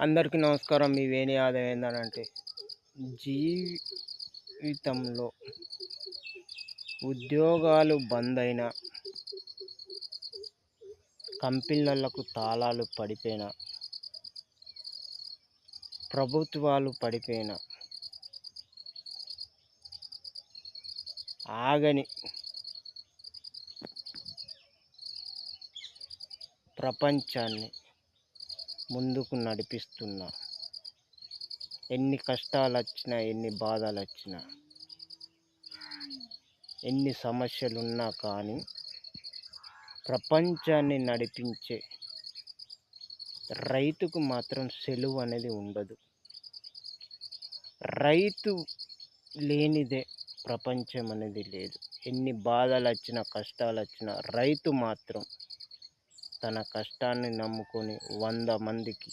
అందరికీ నమస్కారం. మీ వేణి ఆదాయం ఏందనంటే, జీవితంలో ఉద్యోగాలు బంద్ అయిన, కంపెనీలకు తాళాలు పడిపోయిన, ప్రభుత్వాలు పడిపోయిన, ఆగని ప్రపంచాన్ని ముందుకు నడిపిస్తున్న, ఎన్ని కష్టాలొచ్చినా, ఎన్ని బాధలొచ్చినా, ఎన్ని సమస్యలున్నా కానీ ప్రపంచాన్ని నడిపించే రైతుకు మాత్రం సెలవు అనేది ఉండదు. రైతు లేనిదే ప్రపంచం అనేది లేదు. ఎన్ని బాధలొచ్చినా, కష్టాలొచ్చినా రైతు మాత్రం తన కష్టాన్ని నమ్ముకొని 100 మందికి